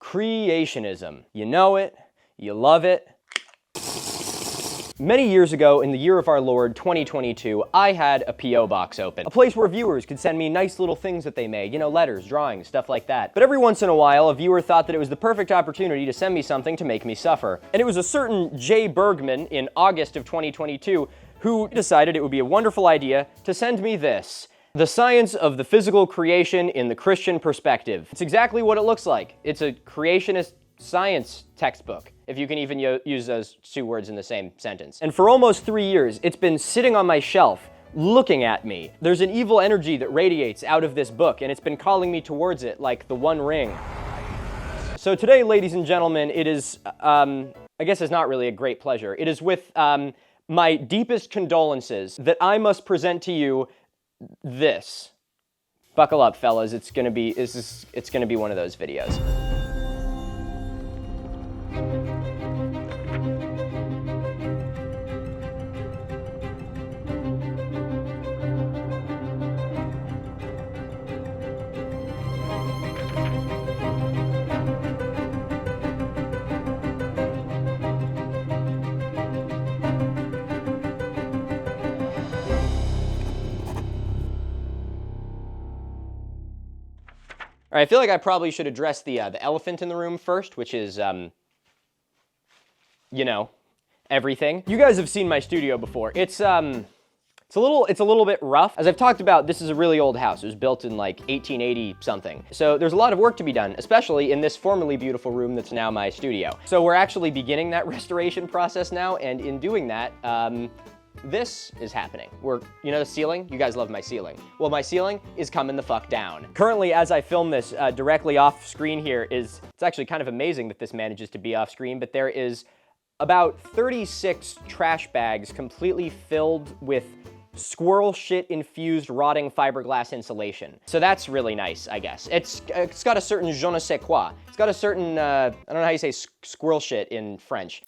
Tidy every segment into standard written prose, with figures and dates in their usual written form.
Creationism. You know it, you love it. Many years ago, in the year of our Lord, 2022, I had a P.O. box open. A place where viewers could send me nice little things that they made, you know, letters, drawings, stuff like that. But every once in a while, a viewer thought that it was the perfect opportunity to send me something to make me suffer. And it was a certain Jay Bergman in August of 2022 who decided it would be a wonderful idea to send me this. The Science of the Physical Creation in the Christian Perspective. It's exactly what it looks like. It's a creationist science textbook, if you can even use those two words in the same sentence. And for almost 3 years, it's been sitting on my shelf, looking at me. There's an evil energy that radiates out of this book, and it's been calling me towards it like the One Ring. So today, ladies and gentlemen, it is, I guess it's not really a great pleasure. It is with my deepest condolences that I must present to you this. Buckle up, fellas. It's gonna be one of those videos. All right, I feel like I probably should address the elephant in the room first, which is, you know, everything. You guys have seen my studio before. It's a little bit rough. As I've talked about, this is a really old house. It was built in like 1880 something. So there's a lot of work to be done, especially in this formerly beautiful room that's now my studio. So we're actually beginning that restoration process now, and in doing that, this is happening. You know the ceiling? You guys love my ceiling. Well, my ceiling is coming the fuck down. Currently, as I film this, directly off screen here it's actually kind of amazing that this manages to be off screen, but there is about 36 trash bags completely filled with squirrel shit infused rotting fiberglass insulation. So that's really nice, I guess. It's got a certain je ne sais quoi. It's got a certain, I don't know how you say squirrel shit in French.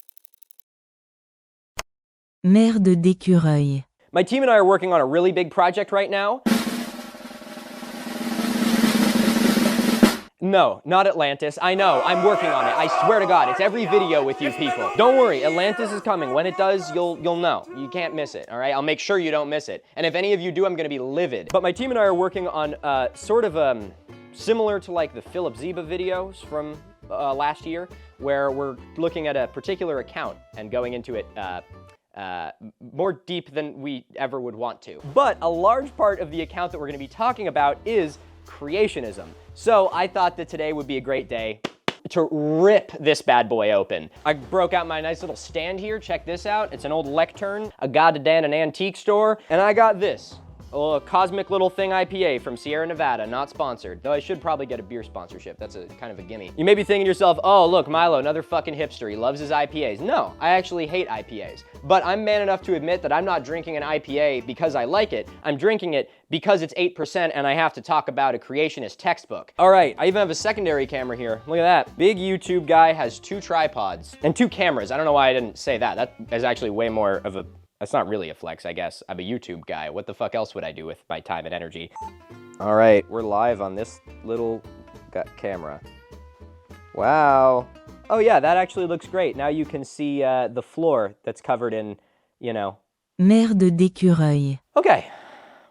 Merde d'écureuil. My team and I are working on a really big project right now. No, not Atlantis. I know, I'm working on it. I swear to God, it's every video with you people. Don't worry, Atlantis is coming. When it does, you'll know. You can't miss it, all right? I'll make sure you don't miss it. And if any of you do, I'm gonna be livid. But my team and I are working on sort of similar to like the Philip Ziba videos from last year, where we're looking at a particular account and going into it more deep than we ever would want to. But a large part of the account that we're going to be talking about is creationism. So I thought that today would be a great day to rip this bad boy open. I broke out my nice little stand here. Check this out. It's an old lectern I got at an antique store, and I got this. A Cosmic Little Thing IPA from Sierra Nevada, not sponsored. Though I should probably get a beer sponsorship. That's a kind of a gimme. You may be thinking to yourself, oh, look, Milo, another fucking hipster. He loves his IPAs. No, I actually hate IPAs. But I'm man enough to admit that I'm not drinking an IPA because I like it. I'm drinking it because it's 8% and I have to talk about a creationist textbook. All right, I even have a secondary camera here. Look at that. Big YouTube guy has 2 tripods and 2 cameras. I don't know why I didn't say that. That is actually way more of a That's not really a flex, I guess. I'm a YouTube guy. What the fuck else would I do with my time and energy? All right, we're live on this little camera. Wow. Oh yeah, that actually looks great. Now you can see the floor that's covered in, you know. Merde d'écureuil. Okay,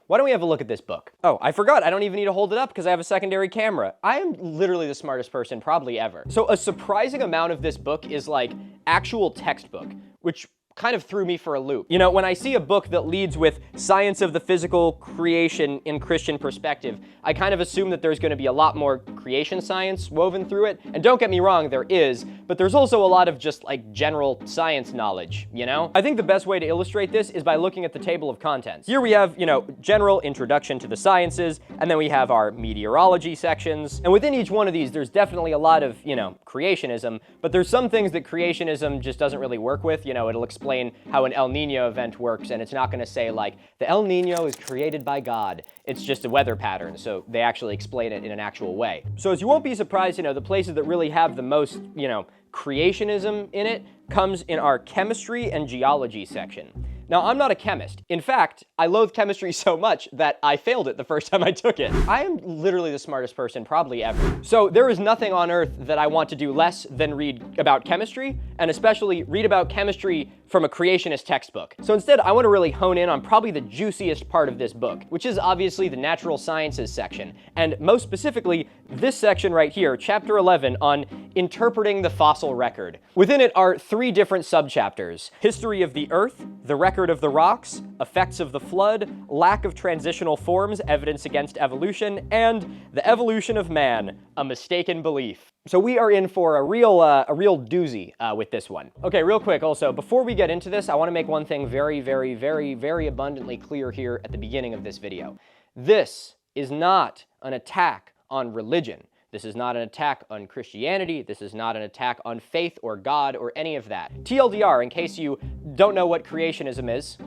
why don't we have a look at this book? Oh, I forgot, I don't even need to hold it up because I have a secondary camera. I am literally the smartest person probably ever. So a surprising amount of this book is like actual textbook, which kind of threw me for a loop. You know, when I see a book that leads with Science of the Physical Creation in Christian Perspective, I kind of assume that there's going to be a lot more creation science woven through it. And don't get me wrong, there is, but there's also a lot of just like general science knowledge, you know? I think the best way to illustrate this is by looking at the table of contents. Here we have, you know, general introduction to the sciences, and then we have our meteorology sections. And within each one of these, there's definitely a lot of, you know, creationism, but there's some things that creationism just doesn't really work with. You know, it'll explain how an El Nino event works, and it's not going to say like the El Nino is created by God. It's just a weather pattern, so they actually explain it in an actual way. So as you won't be surprised, you know, the places that really have the most, you know, creationism in it comes in our chemistry and geology section. Now, I'm not a chemist. In fact, I loathe chemistry so much that I failed it the first time I took it. I am literally the smartest person probably ever. So there is nothing on earth that I want to do less than read about chemistry, and especially read about chemistry from a creationist textbook. So instead, I want to really hone in on probably the juiciest part of this book, which is obviously the natural sciences section, and most specifically, this section right here, chapter 11 on interpreting the fossil record. Within it are 3 different subchapters: history of the earth, the record of the rocks, effects of the flood, lack of transitional forms, evidence against evolution, and the evolution of man, a mistaken belief. So we are in for a real doozy with this one. Okay, real quick also, before we get into this, I want to make one thing very, very, very, very abundantly clear here at the beginning of this video. This is not an attack on religion. This is not an attack on Christianity. This is not an attack on faith or God or any of that. TLDR, in case you don't know what creationism is,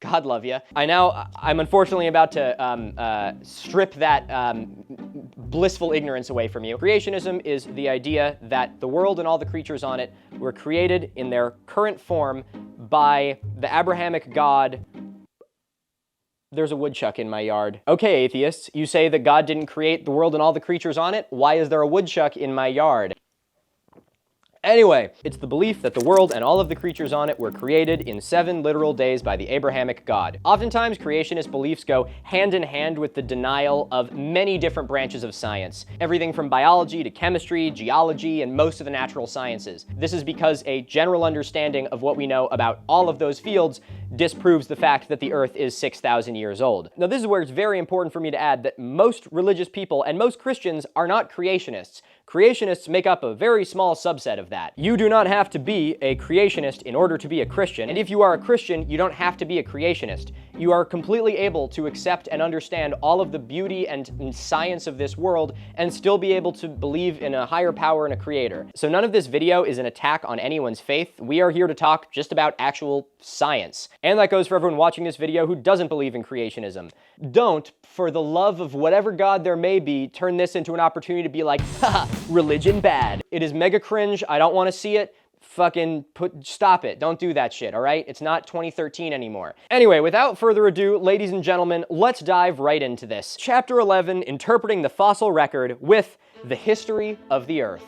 God love you. I'm unfortunately about to strip that blissful ignorance away from you. Creationism is the idea that the world and all the creatures on it were created in their current form by the Abrahamic God. There's a woodchuck in my yard. Okay, atheists, you say that God didn't create the world and all the creatures on it. Why is there a woodchuck in my yard? Anyway, it's the belief that the world and all of the creatures on it were created in 7 literal days by the Abrahamic God. Oftentimes, creationist beliefs go hand in hand with the denial of many different branches of science. Everything from biology to chemistry, geology, and most of the natural sciences. This is because a general understanding of what we know about all of those fields disproves the fact that the Earth is 6,000 years old. Now, this is where it's very important for me to add that most religious people and most Christians are not creationists. Creationists make up a very small subset of that. You do not have to be a creationist in order to be a Christian, and if you are a Christian, you don't have to be a creationist. You are completely able to accept and understand all of the beauty and science of this world and still be able to believe in a higher power and a creator. So none of this video is an attack on anyone's faith. We are here to talk just about actual science. And that goes for everyone watching this video who doesn't believe in creationism. Don't, for the love of whatever God there may be, turn this into an opportunity to be like, haha, religion bad. It is mega cringe. I don't want to see it. Stop it. Don't do that shit, all right? It's not 2013 anymore. Anyway, without further ado, ladies and gentlemen, let's dive right into this. Chapter 11, Interpreting the Fossil Record with the History of the Earth.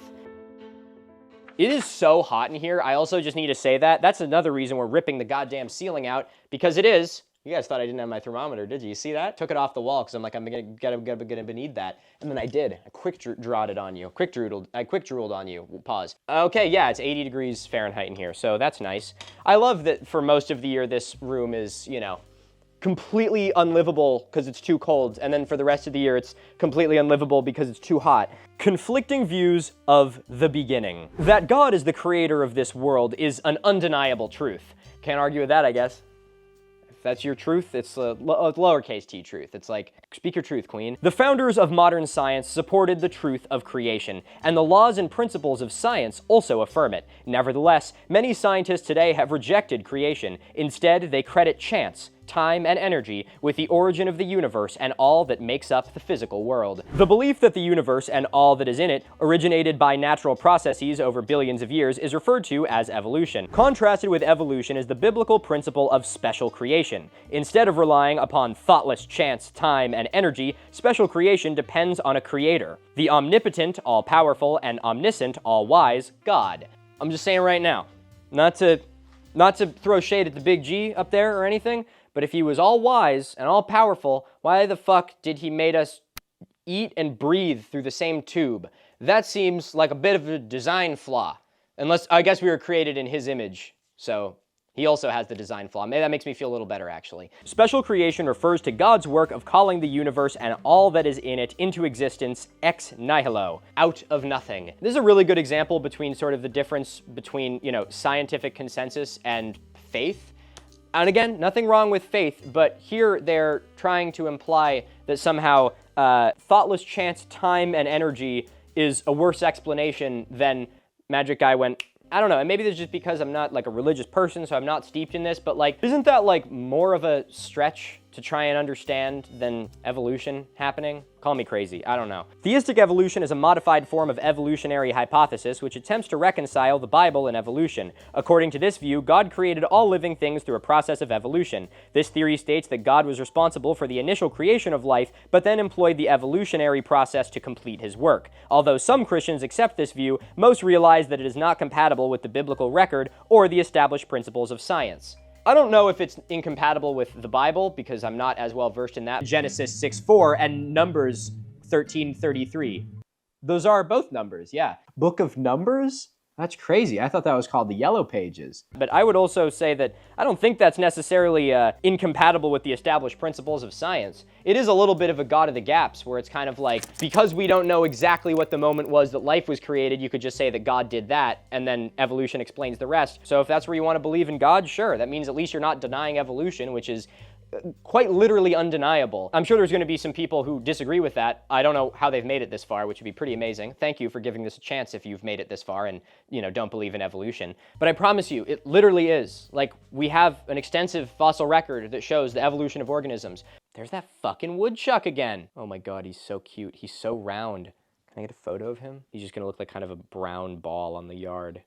It is so hot in here. I also just need to say that. That's another reason we're ripping the goddamn ceiling out, because it is. You guys thought I didn't have my thermometer, did you? You see that? Took it off the wall because I'm like, I'm gonna need that. And then I did. I quick drooled on you. I quick drooled on you. Pause. Okay, yeah, it's 80 degrees Fahrenheit in here, so that's nice. I love that for most of the year this room is, you know, completely unlivable because it's too cold, and then for the rest of the year it's completely unlivable because it's too hot. Conflicting views of the beginning. That God is the creator of this world is an undeniable truth. Can't argue with that, I guess. That's your truth, it's a lowercase t truth. It's like, speak your truth, queen. The founders of modern science supported the truth of creation, and the laws and principles of science also affirm it. Nevertheless, many scientists today have rejected creation. Instead, they credit chance, time, and energy with the origin of the universe and all that makes up the physical world. The belief that the universe and all that is in it originated by natural processes over billions of years is referred to as evolution. Contrasted with evolution is the biblical principle of special creation. Instead of relying upon thoughtless chance, time, and energy, special creation depends on a creator, the omnipotent, all-powerful, and omniscient, all-wise God. I'm just saying right now, not to throw shade at the big G up there or anything, but if he was all wise and all powerful, why the fuck did he make us eat and breathe through the same tube? That seems like a bit of a design flaw. Unless, I guess we were created in his image, so he also has the design flaw. Maybe that makes me feel a little better, actually. Special creation refers to God's work of calling the universe and all that is in it into existence ex nihilo, out of nothing. This is a really good example between sort of the difference between, you know, scientific consensus and faith. And again, nothing wrong with faith, but here they're trying to imply that somehow thoughtless chance, time, and energy is a worse explanation than Magic Guy went, I don't know, and maybe this is just because I'm not like a religious person, so I'm not steeped in this, but like, isn't that like more of a stretch to try and understand than evolution happening? Call me crazy, I don't know. Theistic evolution is a modified form of evolutionary hypothesis which attempts to reconcile the Bible and evolution. According to this view, God created all living things through a process of evolution. This theory states that God was responsible for the initial creation of life, but then employed the evolutionary process to complete his work. Although some Christians accept this view, most realize that it is not compatible with the biblical record or the established principles of science. I don't know if it's incompatible with the Bible, because I'm not as well versed in that. Genesis 6:4 and Numbers 13:33. Those are both numbers, yeah. Book of Numbers? That's crazy. I thought that was called the Yellow Pages. But I would also say that I don't think that's necessarily incompatible with the established principles of science. It is a little bit of a God of the gaps, where it's kind of like, because we don't know exactly what the moment was that life was created, you could just say that God did that, and then evolution explains the rest. So if that's where you want to believe in God, sure. That means at least you're not denying evolution, which is quite literally undeniable. I'm sure there's going to be some people who disagree with that. I don't know how they've made it this far, which would be pretty amazing. Thank you for giving this a chance if you've made it this far and, don't believe in evolution. But I promise you, it literally is. Like, we have an extensive fossil record that shows the evolution of organisms. There's that fucking woodchuck again. Oh my God, he's so cute. He's so round. Can I get a photo of him? He's just going to look like kind of a brown ball on the yard.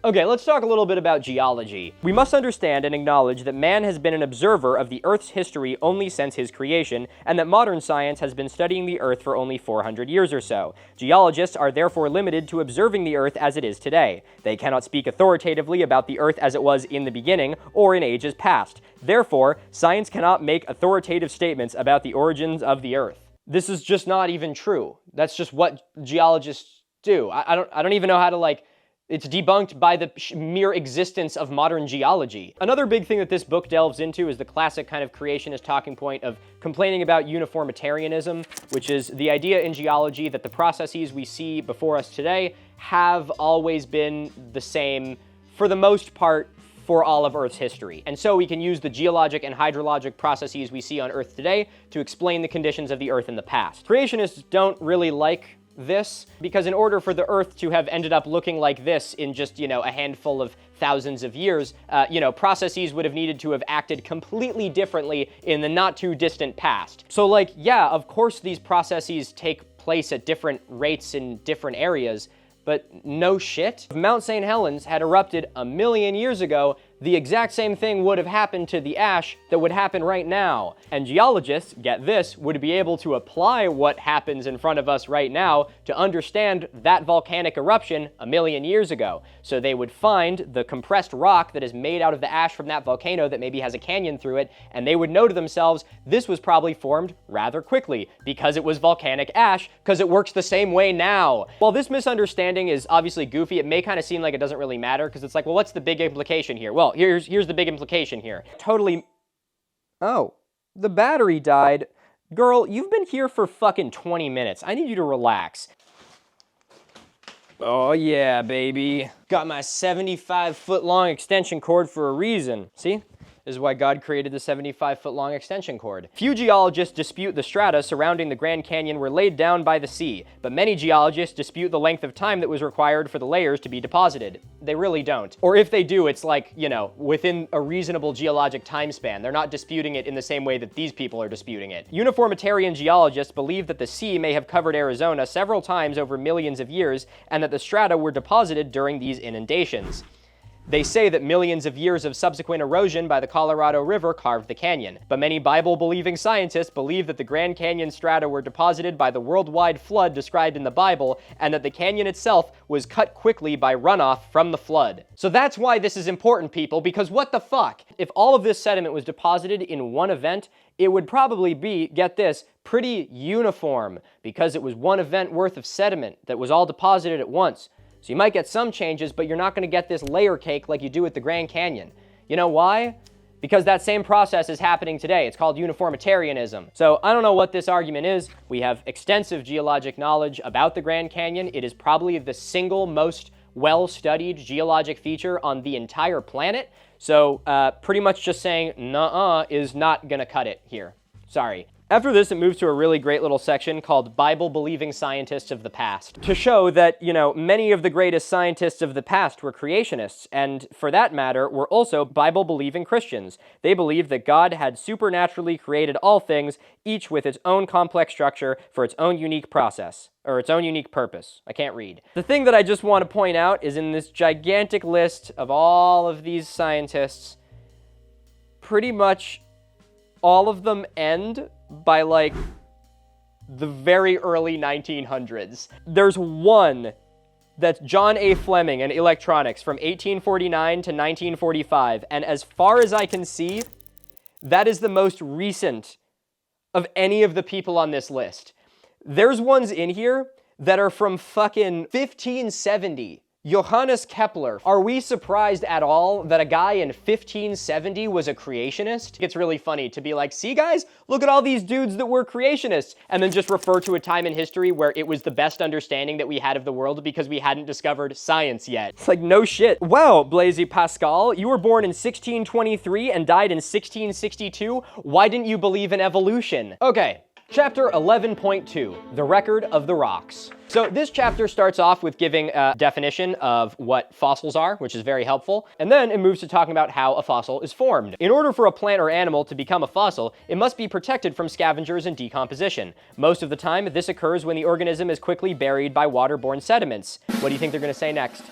Okay, let's talk a little bit about geology. We must understand and acknowledge that man has been an observer of the Earth's history only since his creation, and that modern science has been studying the Earth for only 400 years or so. Geologists are therefore limited to observing the Earth as it is today. They cannot speak authoritatively about the Earth as it was in the beginning or in ages past. Therefore, science cannot make authoritative statements about the origins of the Earth. This is just not even true. That's just what geologists do. I don't even know how to, it's debunked by the mere existence of modern geology. Another big thing that this book delves into is the classic kind of creationist talking point of complaining about uniformitarianism, which is the idea in geology that the processes we see before us today have always been the same, for the most part, for all of Earth's history. And so we can use the geologic and hydrologic processes we see on Earth today to explain the conditions of the Earth in the past. Creationists don't really like this, because in order for the Earth to have ended up looking like this in just, a handful of thousands of years, processes would have needed to have acted completely differently in the not too distant past. So yeah, of course these processes take place at different rates in different areas, but no shit. If Mount St. Helens had erupted 1 million years ago, the exact same thing would have happened to the ash that would happen right now. And geologists, get this, would be able to apply what happens in front of us right now to understand that volcanic eruption 1 million years ago. So they would find the compressed rock that is made out of the ash from that volcano that maybe has a canyon through it, and they would know to themselves, this was probably formed rather quickly because it was volcanic ash, because it works the same way now. While this misunderstanding is obviously goofy, it may kind of seem like it doesn't really matter, because it's like, well, what's the big implication here? Well, here's the big implication here. Oh, the battery died. Girl, you've been here for fucking 20 minutes. I need you to relax. Oh yeah, baby. Got my 75-foot long extension cord for a reason. See? This is why God created the 75-foot long extension cord. Few geologists dispute the strata surrounding the Grand Canyon were laid down by the sea, but many geologists dispute the length of time that was required for the layers to be deposited. They really don't. Or if they do, it's within a reasonable geologic time span. They're not disputing it in the same way that these people are disputing it. Uniformitarian geologists believe that the sea may have covered Arizona several times over millions of years, and that the strata were deposited during these inundations. They say that millions of years of subsequent erosion by the Colorado River carved the canyon, but many Bible-believing scientists believe that the Grand Canyon strata were deposited by the worldwide flood described in the Bible, and that the canyon itself was cut quickly by runoff from the flood. So that's why this is important, people, because what the fuck? If all of this sediment was deposited in one event, it would probably be, get this, pretty uniform, because it was one event worth of sediment that was all deposited at once. So you might get some changes, but you're not going to get this layer cake like you do with the Grand Canyon. You know why? Because that same process is happening today. It's called uniformitarianism. So I don't know what this argument is. We have extensive geologic knowledge about the Grand Canyon. It is probably the single most well-studied geologic feature on the entire planet. So pretty much just saying nuh-uh is not going to cut it here. Sorry. After this, it moves to a really great little section called Bible-believing scientists of the past, to show that, many of the greatest scientists of the past were creationists, and for that matter, were also Bible-believing Christians. They believed that God had supernaturally created all things, each with its own complex structure for its own unique process, or its own unique purpose. I can't read. The thing that I just want to point out is in this gigantic list of all of these scientists, pretty much all of them end by like the very early 1900s. There's one that's John A. Fleming in electronics from 1849 to 1945, and as far as I can see, that is the most recent of any of the people on this list. There's ones in here that are from fucking 1570. Johannes Kepler. Are we surprised at all that a guy in 1570 was a creationist? It's really funny to be like, see guys, look at all these dudes that were creationists, and then just refer to a time in history where it was the best understanding that we had of the world because we hadn't discovered science yet. It's like, no shit. Wow, Blaise Pascal, you were born in 1623 and died in 1662. Why didn't you believe in evolution? Okay. Chapter 11.2, The Record of the Rocks. So this chapter starts off with giving a definition of what fossils are, which is very helpful, and then it moves to talking about how a fossil is formed. In order for a plant or animal to become a fossil, it must be protected from scavengers and decomposition. Most of the time, this occurs when the organism is quickly buried by waterborne sediments. What do you think they're going to say next?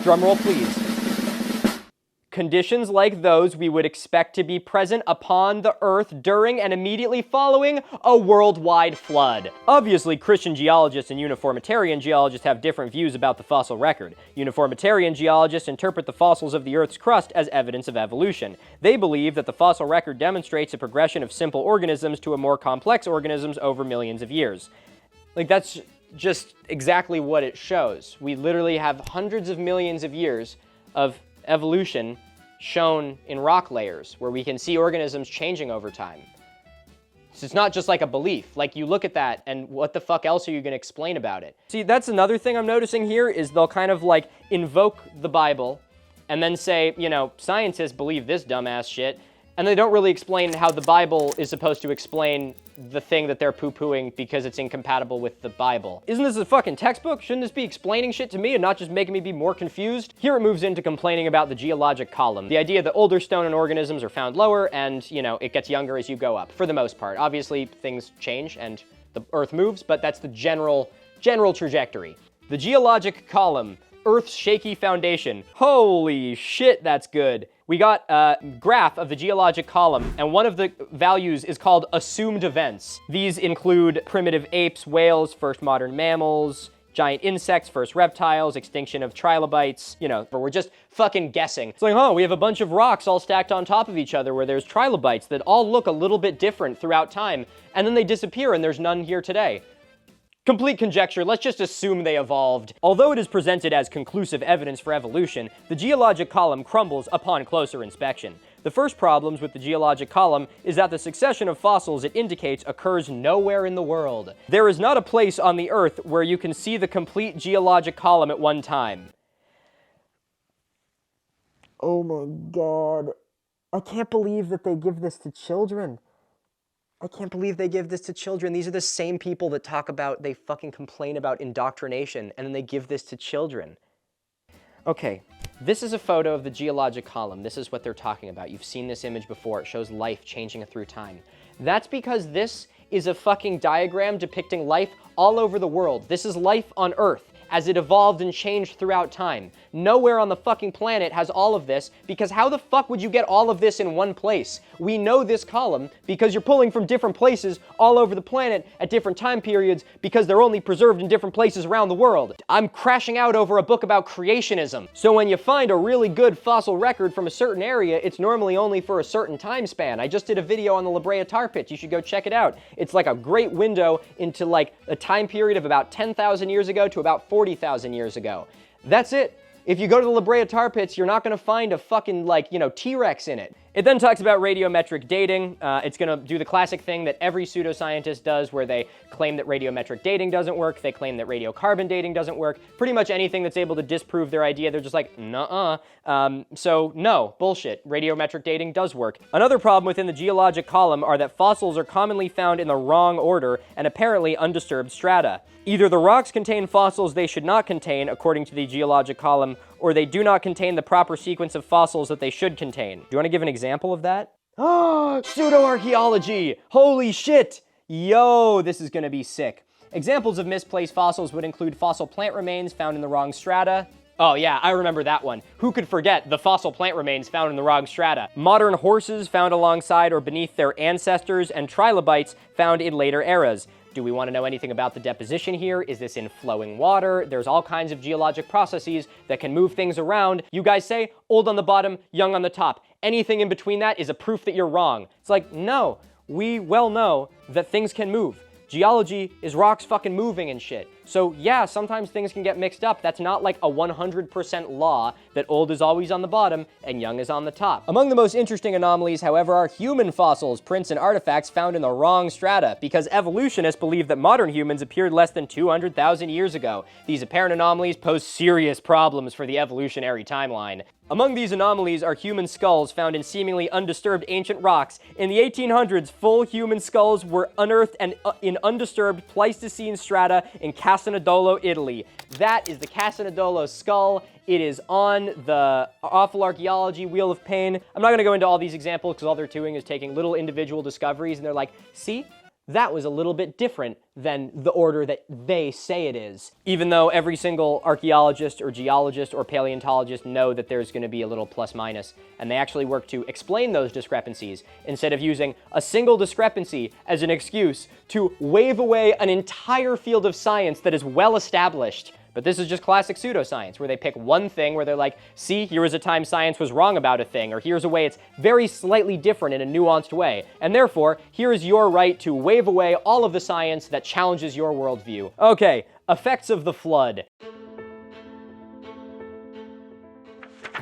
Drumroll, please. Conditions like those we would expect to be present upon the Earth during and immediately following a worldwide flood. Obviously, Christian geologists and uniformitarian geologists have different views about the fossil record. Uniformitarian geologists interpret the fossils of the Earth's crust as evidence of evolution. They believe that the fossil record demonstrates a progression of simple organisms to a more complex organisms over millions of years. Like, that's just exactly what it shows. We literally have hundreds of millions of years of evolution shown in rock layers, where we can see organisms changing over time. So it's not just like a belief. Like, you look at that, and what the fuck else are you going to explain about it? See, that's another thing I'm noticing here, is they'll kind of like invoke the Bible, and then say, scientists believe this dumbass shit, and they don't really explain how the Bible is supposed to explain the thing that they're poo-pooing because it's incompatible with the Bible. Isn't this a fucking textbook? Shouldn't this be explaining shit to me and not just making me be more confused? Here it moves into complaining about the geologic column. The idea that older stone and organisms are found lower and, it gets younger as you go up, for the most part. Obviously, things change and the Earth moves, but that's the general trajectory. The geologic column, Earth's shaky foundation. Holy shit, that's good. We got a graph of the geologic column, and one of the values is called assumed events. These include primitive apes, whales, first modern mammals, giant insects, first reptiles, extinction of trilobites, but we're just fucking guessing. It's like, we have a bunch of rocks all stacked on top of each other where there's trilobites that all look a little bit different throughout time, and then they disappear and there's none here today. Complete conjecture, let's just assume they evolved. Although it is presented as conclusive evidence for evolution, the geologic column crumbles upon closer inspection. The first problems with the geologic column is that the succession of fossils it indicates occurs nowhere in the world. There is not a place on the Earth where you can see the complete geologic column at one time. Oh my God. I can't believe that they give this to children. I can't believe they give this to children. These are the same people that they fucking complain about indoctrination, and then they give this to children. Okay, this is a photo of the geologic column. This is what they're talking about. You've seen this image before. It shows life changing through time. That's because this is a fucking diagram depicting life all over the world. This is life on Earth as it evolved and changed throughout time. Nowhere on the fucking planet has all of this, because how the fuck would you get all of this in one place? We know this column because you're pulling from different places all over the planet at different time periods because they're only preserved in different places around the world. I'm crashing out over a book about creationism. So when you find a really good fossil record from a certain area, it's normally only for a certain time span. I just did a video on the La Brea tar pits. You should go check it out. It's like a great window into like a time period of about 10,000 years ago to about 40,000 years ago. That's it. If you go to the La Brea tar pits, you're not gonna find a fucking T-Rex in it. It then talks about radiometric dating. It's going to do the classic thing that every pseudoscientist does, where they claim that radiometric dating doesn't work, they claim that radiocarbon dating doesn't work. Pretty much anything that's able to disprove their idea, they're just like, nuh-uh. So no, bullshit. Radiometric dating does work. Another problem within the geologic column are that fossils are commonly found in the wrong order and apparently undisturbed strata. Either the rocks contain fossils they should not contain, according to the geologic column, or they do not contain the proper sequence of fossils that they should contain. Do you want to give an example of that? Oh, pseudoarchaeology! Holy shit! Yo, this is gonna be sick. Examples of misplaced fossils would include fossil plant remains found in the wrong strata. Oh yeah, I remember that one. Who could forget the fossil plant remains found in the wrong strata? Modern horses found alongside or beneath their ancestors, and trilobites found in later eras. Do we want to know anything about the deposition here? Is this in flowing water? There's all kinds of geologic processes that can move things around. You guys say old on the bottom, young on the top. Anything in between that is a proof that you're wrong. It's like, no, we well know that things can move. Geology is rocks fucking moving and shit. So yeah, sometimes things can get mixed up. That's not like a 100% law that old is always on the bottom and young is on the top. Among the most interesting anomalies, however, are human fossils, prints, and artifacts found in the wrong strata, because evolutionists believe that modern humans appeared less than 200,000 years ago. These apparent anomalies pose serious problems for the evolutionary timeline. Among these anomalies are human skulls found in seemingly undisturbed ancient rocks. In the 1800s, full human skulls were unearthed and in undisturbed Pleistocene strata in Casanodolo, Italy. That is the Casanodolo skull. It is on the Awful Archaeology Wheel of Pain. I'm not going to go into all these examples because all they're doing is taking little individual discoveries and they're like, see? That was a little bit different than the order that they say it is. Even though every single archaeologist or geologist or paleontologist know that there's going to be a little plus minus, and they actually work to explain those discrepancies instead of using a single discrepancy as an excuse to wave away an entire field of science that is well established. But this is just classic pseudoscience, where they pick one thing where they're like, see, here was a time science was wrong about a thing, or here's a way it's very slightly different in a nuanced way. And therefore, here is your right to wave away all of the science that challenges your worldview. Okay, effects of the flood.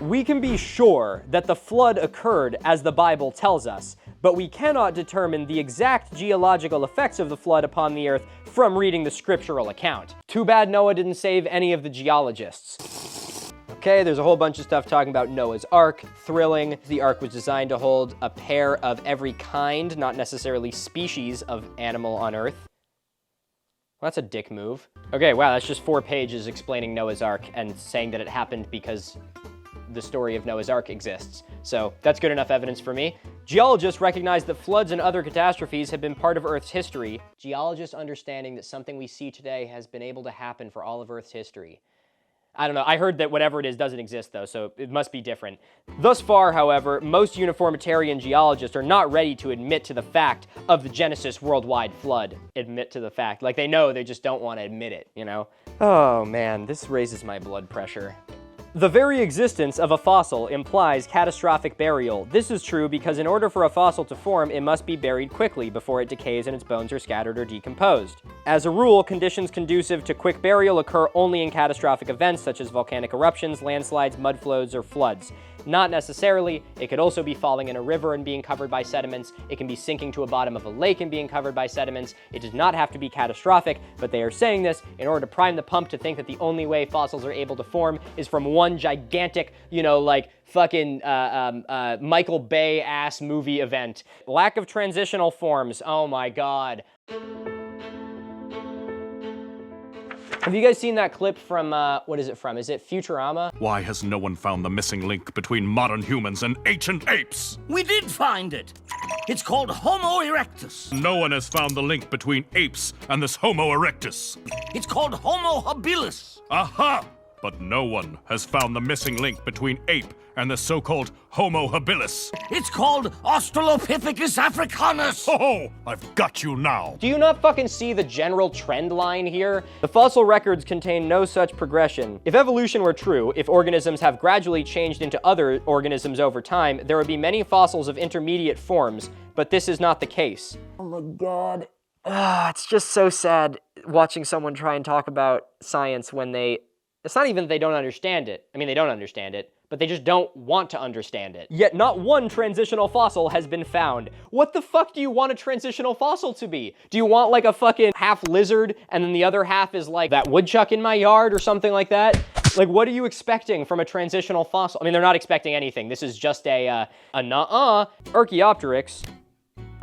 We can be sure that the flood occurred as the Bible tells us, but we cannot determine the exact geological effects of the flood upon the earth from reading the scriptural account. Too bad Noah didn't save any of the geologists. Okay, there's a whole bunch of stuff talking about Noah's Ark. Thrilling. The Ark was designed to hold a pair of every kind, not necessarily species, of animal on Earth. Well, that's a dick move. Okay, wow, that's just 4 pages explaining Noah's Ark and saying that it happened because the story of Noah's Ark exists. So that's good enough evidence for me. Geologists recognize that floods and other catastrophes have been part of Earth's history. Geologists understanding that something we see today has been able to happen for all of Earth's history. I don't know, I heard that whatever it is doesn't exist though, so it must be different. Thus far, however, most uniformitarian geologists are not ready to admit to the fact of the Genesis worldwide flood. Admit to the fact. Like they know, they just don't want to admit it, you know? Oh man, this raises my blood pressure. The very existence of a fossil implies catastrophic burial. This is true because in order for a fossil to form, it must be buried quickly before it decays and its bones are scattered or decomposed. As a rule, conditions conducive to quick burial occur only in catastrophic events such as volcanic eruptions, landslides, mudflows, or floods. Not necessarily. It could also be falling in a river and being covered by sediments. It can be sinking to a bottom of a lake and being covered by sediments. It does not have to be catastrophic, but they are saying this in order to prime the pump to think that the only way fossils are able to form is from one gigantic, you know, like fucking Michael Bay-ass movie event. Lack of transitional forms. Oh my god. Have you guys seen that clip from, what is it from? Is it Futurama? Why has no one found the missing link between modern humans and ancient apes? We did find it. It's called Homo erectus. No one has found the link between apes and this Homo erectus. It's called Homo habilis. Aha! But no one has found the missing link between ape and the so-called Homo habilis. It's called Australopithecus africanus. Oh, I've got you now. Do you not fucking see the general trend line here? The fossil records contain no such progression. If evolution were true, if organisms have gradually changed into other organisms over time, there would be many fossils of intermediate forms, but this is not the case. Oh my god. It's just so sad watching someone try and talk about science when it's not even that they don't understand it. I mean, they don't understand it, but but they just don't want to understand it. Yet not one transitional fossil has been found. What the fuck do you want a transitional fossil to be? Do you want like a fucking half lizard and then the other half is like that woodchuck in my yard or something like that? Like, what are you expecting from a transitional fossil? I mean, they're not expecting anything. This is just a nuh-uh. Archaeopteryx.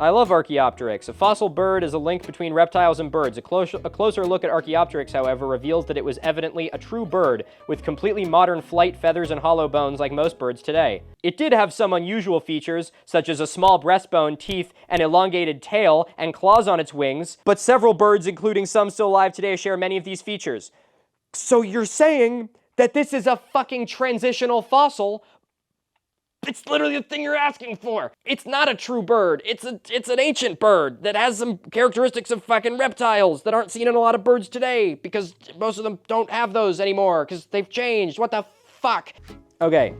I love Archaeopteryx. A fossil bird is a link between reptiles and birds. A closer look at Archaeopteryx, however, reveals that it was evidently a true bird, with completely modern flight, feathers, and hollow bones like most birds today. It did have some unusual features, such as a small breastbone, teeth, an elongated tail, and claws on its wings, but several birds, including some still alive today, share many of these features. So you're saying that this is a fucking transitional fossil? It's literally the thing you're asking for. It's not a true bird. It's an ancient bird that has some characteristics of fucking reptiles that aren't seen in a lot of birds today because most of them don't have those anymore because they've changed. What the fuck? Okay,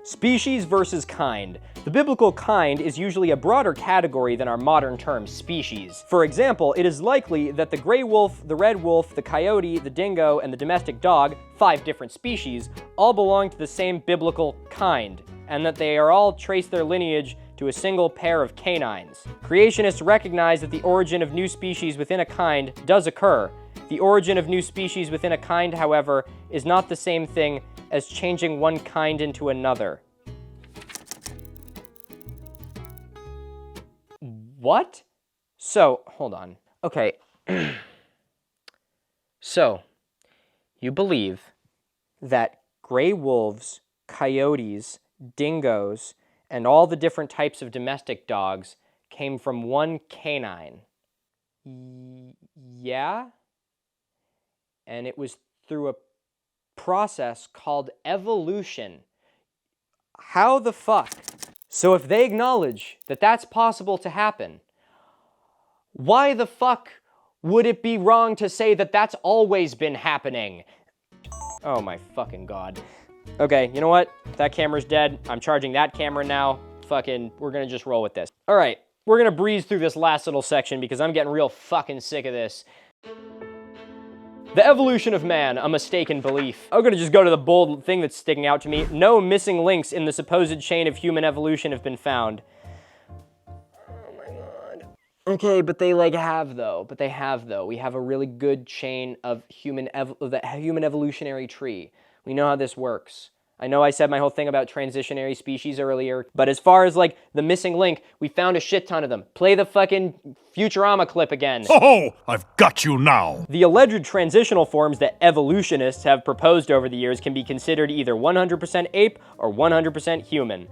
species versus kind. The biblical kind is usually a broader category than our modern term species. For example, it is likely that the gray wolf, the red wolf, the coyote, the dingo, and the domestic dog, 5 different species, all belong to the same biblical kind, and that they are all trace their lineage to a single pair of canines. Creationists recognize that the origin of new species within a kind does occur. The origin of new species within a kind, however, is not the same thing as changing one kind into another. What? So, hold on. Okay. So, you believe that gray wolves, coyotes, dingoes, and all the different types of domestic dogs came from one canine. Yeah? And it was through a process called evolution. How the fuck? So if they acknowledge that that's possible to happen, why the fuck would it be wrong to say that that's always been happening? Oh my fucking god. Okay, you know what? That camera's dead. I'm charging that camera now. Fucking, we're gonna just roll with this. All right, we're gonna breeze through this last little section because I'm getting real fucking sick of this. The evolution of man, a mistaken belief. I'm gonna just go to the bold thing that's sticking out to me. No missing links in the supposed chain of human evolution have been found. Oh my god. Okay, but they have though. We have a really good chain of the human evolutionary tree. We know how this works. I know I said my whole thing about transitionary species earlier, but as far as like the missing link, we found a shit ton of them. Play the fucking Futurama clip again. Oh, I've got you now. The alleged transitional forms that evolutionists have proposed over the years can be considered either 100% ape or 100% human.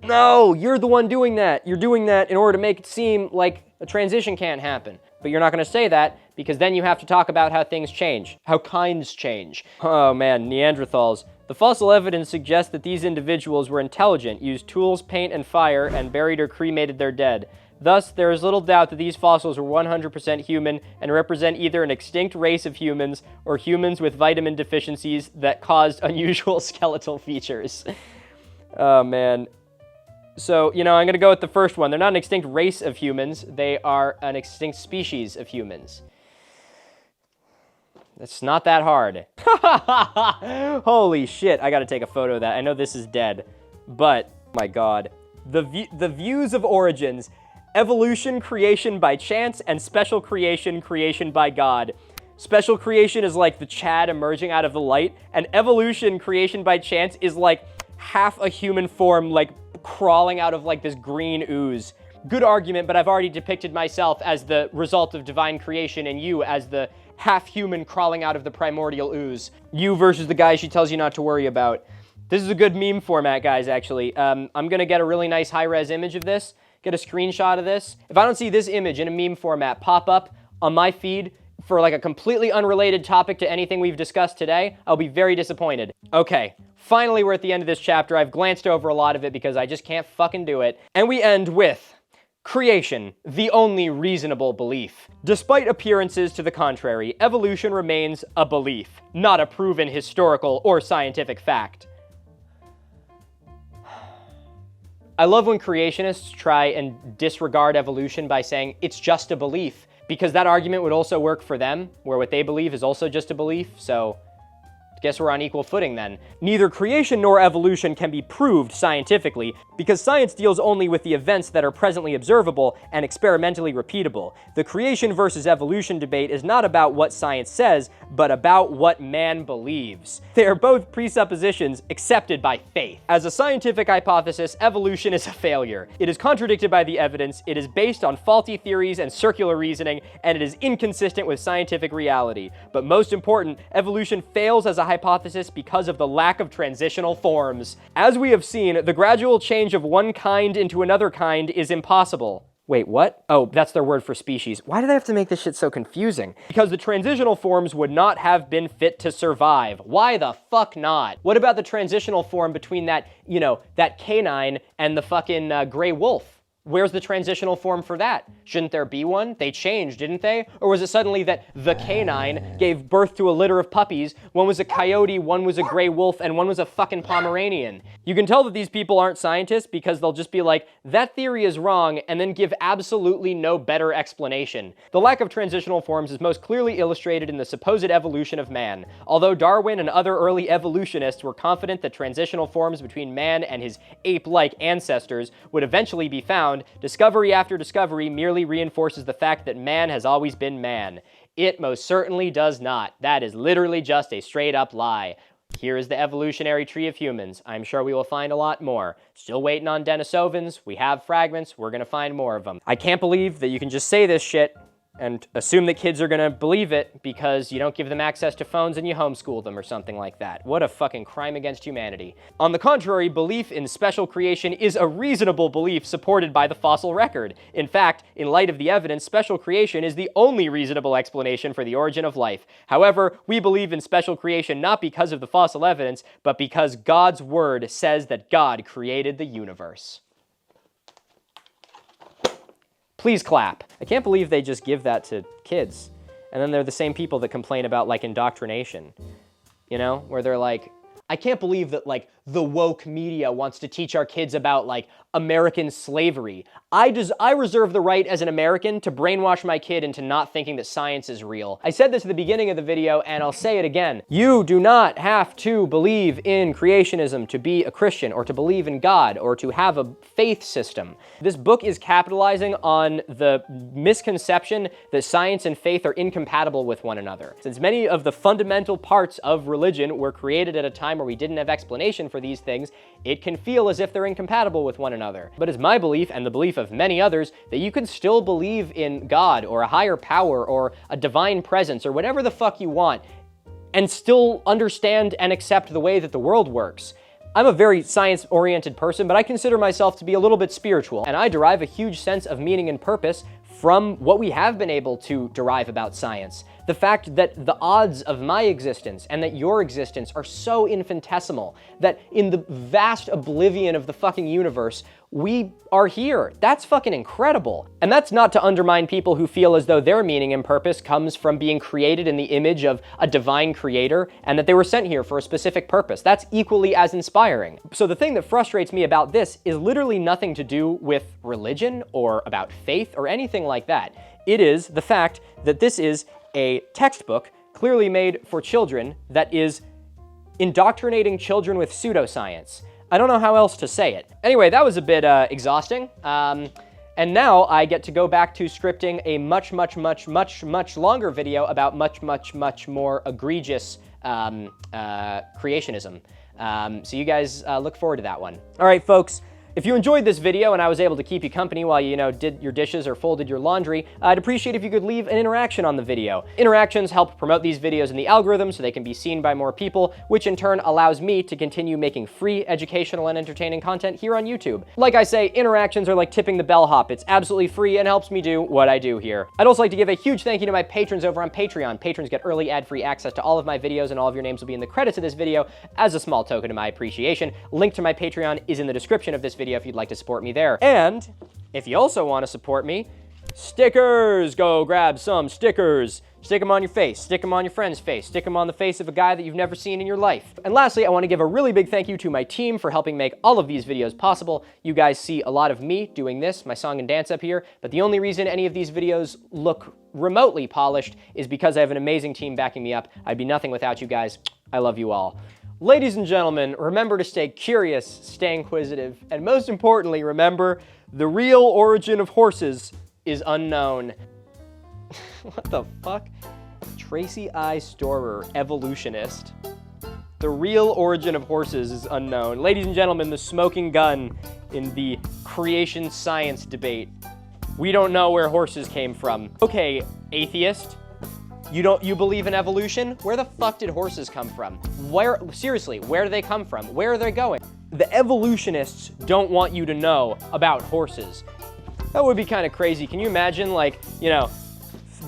No, you're the one doing that. You're doing that in order to make it seem like a transition can't happen. But you're not going to say that because then you have to talk about how things change, how kinds change. Oh man, Neanderthals. The fossil evidence suggests that these individuals were intelligent, used tools, paint, and fire, and buried or cremated their dead. Thus, there is little doubt that these fossils were 100% human and represent either an extinct race of humans or humans with vitamin deficiencies that caused unusual skeletal features. Oh man. So, you know, I'm going to go with the first one. They're not an extinct race of humans. They are an extinct species of humans. It's not that hard. Holy shit, I gotta take a photo of that. I know this is dead, but my god. The views of origins: evolution, creation by chance, and special creation, creation by God. Special creation is like the Chad emerging out of the light, and evolution, creation by chance, is like half a human form, like crawling out of like this green ooze. Good argument, but I've already depicted myself as the result of divine creation and you as the half-human crawling out of the primordial ooze. You versus the guy she tells you not to worry about. This is a good meme format, guys, actually. I'm gonna get a really nice high-res image of this, get a screenshot of this. If I don't see this image in a meme format pop up on my feed for like a completely unrelated topic to anything we've discussed today, I'll be very disappointed. Okay, finally we're at the end of this chapter. I've glanced over a lot of it because I just can't fucking do it. And we end with creation, the only reasonable belief. Despite appearances to the contrary, evolution remains a belief, not a proven historical or scientific fact. I love when creationists try and disregard evolution by saying it's just a belief, because that argument would also work for them, where what they believe is also just a belief, so Guess we're on equal footing then. Neither creation nor evolution can be proved scientifically, because science deals only with the events that are presently observable and experimentally repeatable. The creation versus evolution debate is not about what science says, but about what man believes. They are both presuppositions accepted by faith. As a scientific hypothesis, evolution is a failure. It is contradicted by the evidence, it is based on faulty theories and circular reasoning, and it is inconsistent with scientific reality. But most important, evolution fails as a hypothesis because of the lack of transitional forms. As we have seen, the gradual change of one kind into another kind is impossible. Wait, what? Oh, that's their word for species. Why do they have to make this shit so confusing? Because the transitional forms would not have been fit to survive. Why the fuck not? What about the transitional form between that, that canine and the fucking gray wolf? Where's the transitional form for that? Shouldn't there be one? They changed, didn't they? Or was it suddenly that the canine gave birth to a litter of puppies? One was a coyote, one was a gray wolf, and one was a fucking Pomeranian. You can tell that these people aren't scientists because they'll just be like, that theory is wrong, and then give absolutely no better explanation. The lack of transitional forms is most clearly illustrated in the supposed evolution of man. Although Darwin and other early evolutionists were confident that transitional forms between man and his ape-like ancestors would eventually be found, discovery after discovery merely reinforces the fact that man has always been man. It most certainly does not. That is literally just a straight-up lie. Here is the evolutionary tree of humans. I'm sure we will find a lot more. Still waiting on Denisovans. We have fragments. We're gonna find more of them. I can't believe that you can just say this shit and assume that kids are gonna believe it because you don't give them access to phones and you homeschool them or something like that. What a fucking crime against humanity. On the contrary, belief in special creation is a reasonable belief supported by the fossil record. In fact, in light of the evidence, special creation is the only reasonable explanation for the origin of life. However, we believe in special creation not because of the fossil evidence, but because God's word says that God created the universe. Please clap. I can't believe they just give that to kids. And then they're the same people that complain about, like, indoctrination. Where they're like, I can't believe that, like, the woke media wants to teach our kids about, like, American slavery. I reserve the right as an American to brainwash my kid into not thinking that science is real. I said this at the beginning of the video, and I'll say it again. You do not have to believe in creationism to be a Christian, or to believe in God, or to have a faith system. This book is capitalizing on the misconception that science and faith are incompatible with one another. Since many of the fundamental parts of religion were created at a time where we didn't have explanation for these things, it can feel as if they're incompatible with one another. But it's my belief, and the belief of many others, that you can still believe in God, or a higher power, or a divine presence, or whatever the fuck you want, and still understand and accept the way that the world works. I'm a very science-oriented person, but I consider myself to be a little bit spiritual, and I derive a huge sense of meaning and purpose from what we have been able to derive about science. The fact that the odds of my existence and that your existence are so infinitesimal that in the vast oblivion of the fucking universe, we are here. That's fucking incredible. And that's not to undermine people who feel as though their meaning and purpose comes from being created in the image of a divine creator and that they were sent here for a specific purpose. That's equally as inspiring. So the thing that frustrates me about this is literally nothing to do with religion or about faith or anything like that. It is the fact that this is a textbook clearly made for children that is indoctrinating children with pseudoscience. I don't know how else to say it. Anyway, that was a bit exhausting. And now I get to go back to scripting a much longer video about much more egregious creationism. So you guys look forward to that one. All right, folks. If you enjoyed this video and I was able to keep you company while you, did your dishes or folded your laundry, I'd appreciate if you could leave an interaction on the video. Interactions help promote these videos in the algorithm so they can be seen by more people, which in turn allows me to continue making free educational and entertaining content here on YouTube. Like I say, interactions are like tipping the bellhop. It's absolutely free and helps me do what I do here. I'd also like to give a huge thank you to my patrons over on Patreon. Patrons get early ad-free access to all of my videos, and all of your names will be in the credits of this video as a small token of my appreciation. Link to my Patreon is in the description of this video if you'd like to support me there. And if you also want to support me, stickers! Go grab some stickers. Stick them on your face, stick them on your friend's face, stick them on the face of a guy that you've never seen in your life. And lastly, I want to give a really big thank you to my team for helping make all of these videos possible. You guys see a lot of me doing this, my song and dance up here, but the only reason any of these videos look remotely polished is because I have an amazing team backing me up. I'd be nothing without you guys. I love you all. Ladies and gentlemen, remember to stay curious, stay inquisitive, and most importantly, remember, the real origin of horses is unknown. What the fuck? Tracy I. Storer, evolutionist. The real origin of horses is unknown. Ladies and gentlemen, the smoking gun in the creation science debate. We don't know where horses came from. Okay, atheist, you believe in evolution? Where the fuck did horses come from? Seriously, where do they come from? Where are they going? The evolutionists don't want you to know about horses. That would be kind of crazy. Can you imagine, like, you know,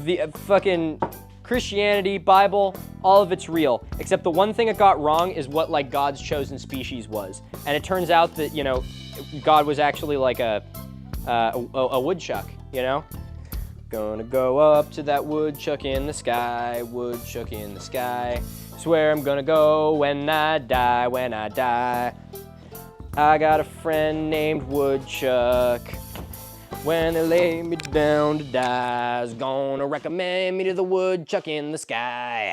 the fucking Christianity, Bible, all of it's real, except the one thing it got wrong is what, like, God's chosen species was. And it turns out that, you know, God was actually like a woodchuck, you know? Gonna go up to that woodchuck in the sky, woodchuck in the sky. Swear I'm gonna go when I die, when I die. I got a friend named Woodchuck. When they lay me down to die, is gonna recommend me to the woodchuck in the sky.